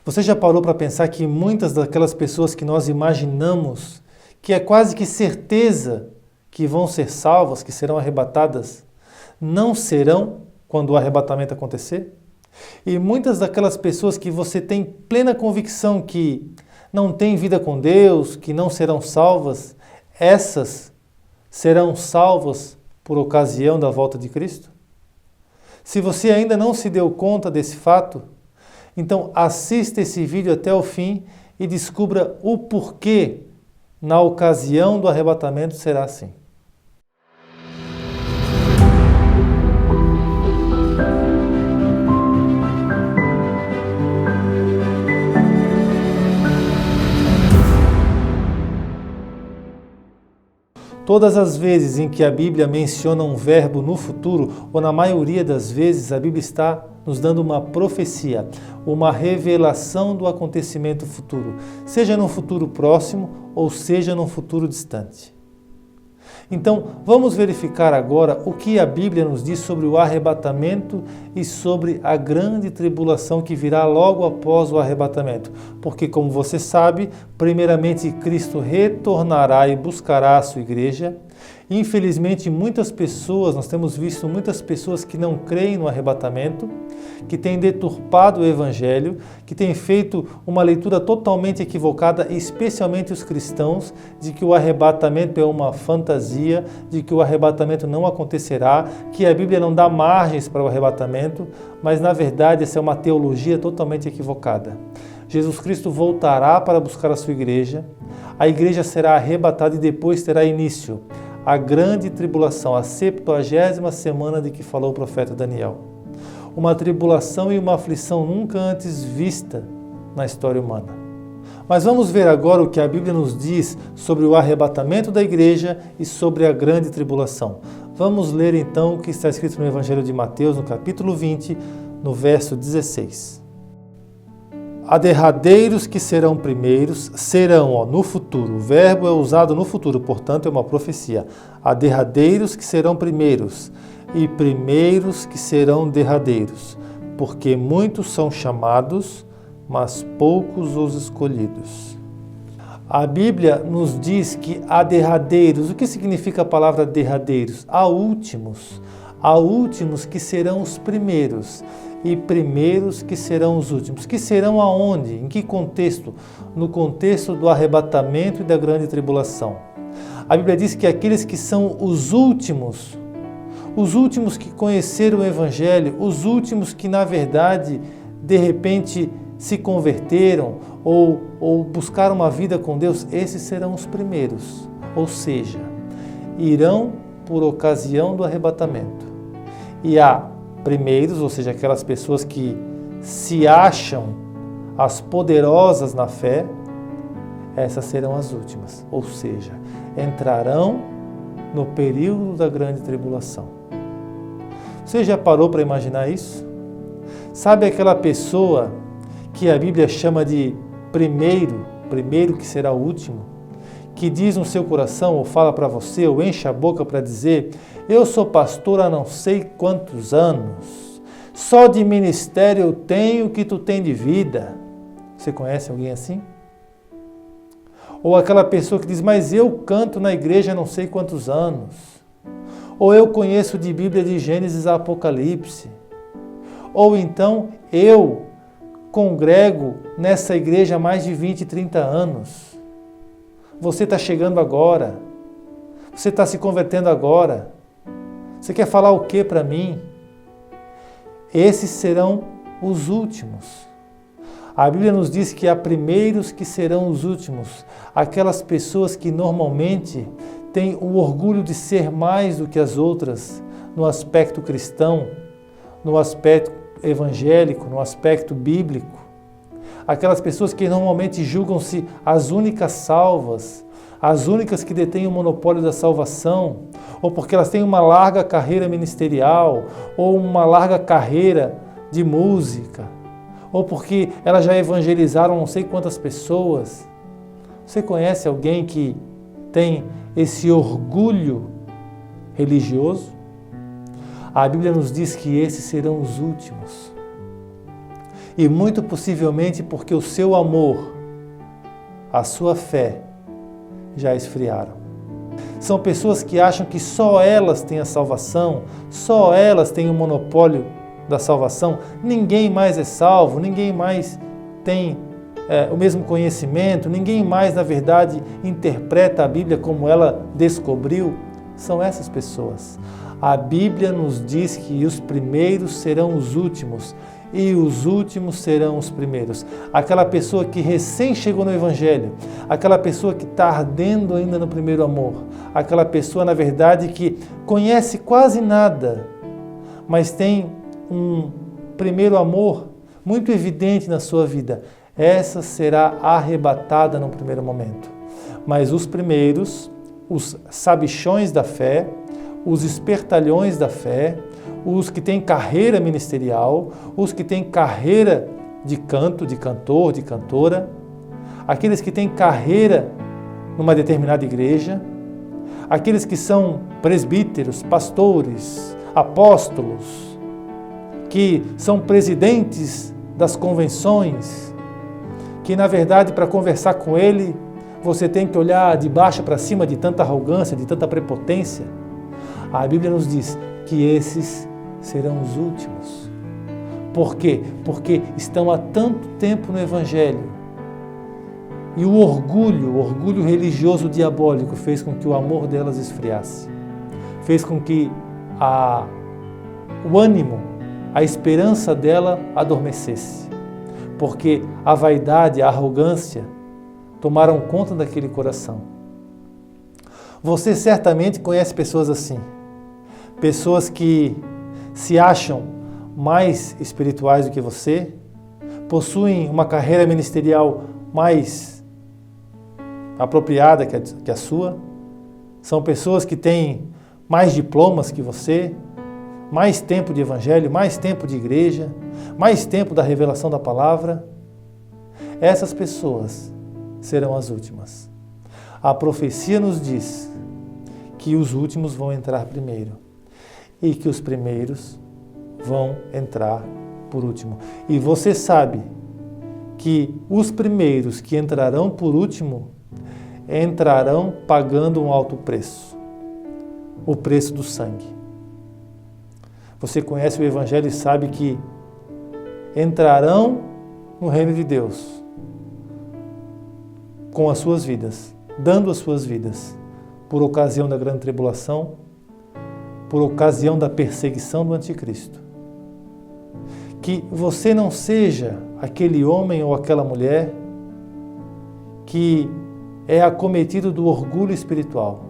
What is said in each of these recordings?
Você já parou para pensar que muitas daquelas pessoas que nós imaginamos, que é quase que certeza que vão ser salvas, que serão arrebatadas, não serão quando o arrebatamento acontecer? E muitas daquelas pessoas que você tem plena convicção que não têm vida com Deus, que não serão salvas, essas serão salvas por ocasião da volta de Cristo? Se você ainda não se deu conta desse fato, então assista esse vídeo até o fim e descubra o porquê na ocasião do arrebatamento será assim. Todas as vezes em que a Bíblia menciona um verbo no futuro, ou na maioria das vezes, a Bíblia está nos dando uma profecia, uma revelação do acontecimento futuro, seja no futuro próximo ou seja no futuro distante. Então, vamos verificar agora o que a Bíblia nos diz sobre o arrebatamento e sobre a grande tribulação que virá logo após o arrebatamento. Porque, como você sabe, primeiramente Cristo retornará e buscará a sua igreja. Infelizmente, muitas pessoas, nós temos visto muitas pessoas que não creem no arrebatamento, que têm deturpado o Evangelho, que têm feito uma leitura totalmente equivocada, especialmente os cristãos, de que o arrebatamento é uma fantasia, de que o arrebatamento não acontecerá, que a Bíblia não dá margens para o arrebatamento, mas na verdade essa é uma teologia totalmente equivocada. Jesus Cristo voltará para buscar a sua igreja, a igreja será arrebatada e depois terá início a grande tribulação, a 70ª semana de que falou o profeta Daniel. Uma tribulação e uma aflição nunca antes vista na história humana. Mas vamos ver agora o que a Bíblia nos diz sobre o arrebatamento da igreja e sobre a grande tribulação. Vamos ler então o que está escrito no Evangelho de Mateus, no capítulo 20, no verso 16. Há derradeiros que serão primeiros, serão, no futuro. O verbo é usado no futuro, portanto é uma profecia. Há derradeiros que serão primeiros e primeiros que serão derradeiros, porque muitos são chamados, mas poucos os escolhidos. A Bíblia nos diz que há derradeiros. O que significa a palavra derradeiros? Há últimos que serão os primeiros e primeiros que serão os últimos. Que serão aonde? Em que contexto? No contexto do arrebatamento e da grande tribulação. A Bíblia diz que aqueles que são os últimos que conheceram o Evangelho, os últimos que na verdade, de repente, se converteram ou buscaram uma vida com Deus, esses serão os primeiros. Ou seja, irão por ocasião do arrebatamento. E há primeiros, ou seja, aquelas pessoas que se acham as poderosas na fé, essas serão as últimas, ou seja, entrarão no período da grande tribulação. Você já parou para imaginar isso? Sabe aquela pessoa que a Bíblia chama de primeiro que será o último? Que diz no seu coração, ou fala para você, ou enche a boca para dizer: eu sou pastor há não sei quantos anos, só de ministério eu tenho o que tu tem de vida. Você conhece alguém assim? Ou aquela pessoa que diz: mas eu canto na igreja há não sei quantos anos, ou eu conheço de Bíblia de Gênesis a Apocalipse, ou então eu congrego nessa igreja há mais de 20, 30 anos. Você está chegando agora, você está se convertendo agora, você quer falar o que para mim? Esses serão os últimos. A Bíblia nos diz que há primeiros que serão os últimos, aquelas pessoas que normalmente têm o orgulho de ser mais do que as outras no aspecto cristão, no aspecto evangélico, no aspecto bíblico. Aquelas pessoas que normalmente julgam-se as únicas salvas, as únicas que detêm o monopólio da salvação, ou porque elas têm uma larga carreira ministerial, ou uma larga carreira de música, ou porque elas já evangelizaram não sei quantas pessoas. Você conhece alguém que tem esse orgulho religioso? A Bíblia nos diz que esses serão os últimos. E muito possivelmente porque o seu amor, a sua fé, já esfriaram. São pessoas que acham que só elas têm a salvação, só elas têm o monopólio da salvação, ninguém mais é salvo, ninguém mais tem o mesmo conhecimento, ninguém mais, na verdade, interpreta a Bíblia como ela descobriu. São essas pessoas. A Bíblia nos diz que os primeiros serão os últimos e os últimos serão os primeiros. Aquela pessoa que recém chegou no Evangelho, aquela pessoa que está ardendo ainda no primeiro amor, aquela pessoa, na verdade, que conhece quase nada, mas tem um primeiro amor muito evidente na sua vida, essa será arrebatada no primeiro momento. Mas os primeiros, os sabichões da fé, os espertalhões da fé, os que têm carreira ministerial, os que têm carreira de canto, de cantor, de cantora, aqueles que têm carreira numa determinada igreja, aqueles que são presbíteros, pastores, apóstolos, que são presidentes das convenções, que na verdade para conversar com ele você tem que olhar de baixo para cima de tanta arrogância, de tanta prepotência. A Bíblia nos diz que esses serão os últimos. Por quê? Porque estão há tanto tempo no Evangelho e o orgulho religioso diabólico fez com que o amor delas esfriasse, fez com que o ânimo, a esperança dela adormecesse, porque a vaidade, a arrogância tomaram conta daquele coração. Você certamente conhece pessoas assim, pessoas que se acham mais espirituais do que você, possuem uma carreira ministerial mais apropriada que a sua, são pessoas que têm mais diplomas que você, mais tempo de evangelho, mais tempo de igreja, mais tempo da revelação da palavra. Essas pessoas serão as últimas. A profecia nos diz que os últimos vão entrar primeiro e que os primeiros vão entrar por último. E você sabe que os primeiros que entrarão por último entrarão pagando um alto preço, o preço do sangue. Você conhece o Evangelho e sabe que entrarão no reino de Deus com as suas vidas, dando as suas vidas, por ocasião da grande tribulação, por ocasião da perseguição do anticristo. Que você não seja aquele homem ou aquela mulher que é acometido do orgulho espiritual.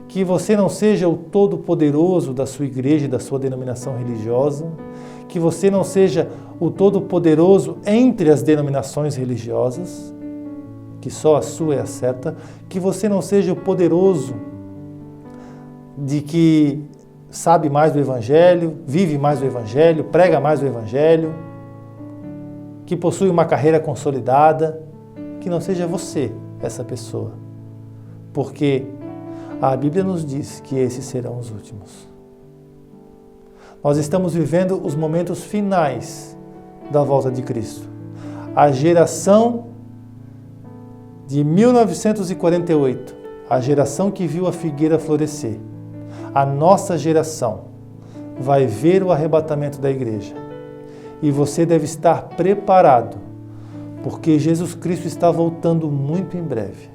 Que você não seja o todo-poderoso da sua igreja e da sua denominação religiosa. Que você não seja o todo-poderoso entre as denominações religiosas, que só a sua é a certa. Que você não seja o poderoso de que sabe mais do Evangelho, vive mais do Evangelho, prega mais do Evangelho, que possui uma carreira consolidada. Que não seja você essa pessoa, porque a Bíblia nos diz que esses serão os últimos. Nós estamos vivendo os momentos finais da volta de Cristo. A geração de 1948, a geração que viu a figueira florescer, a nossa geração vai ver o arrebatamento da igreja. E você deve estar preparado, porque Jesus Cristo está voltando muito em breve.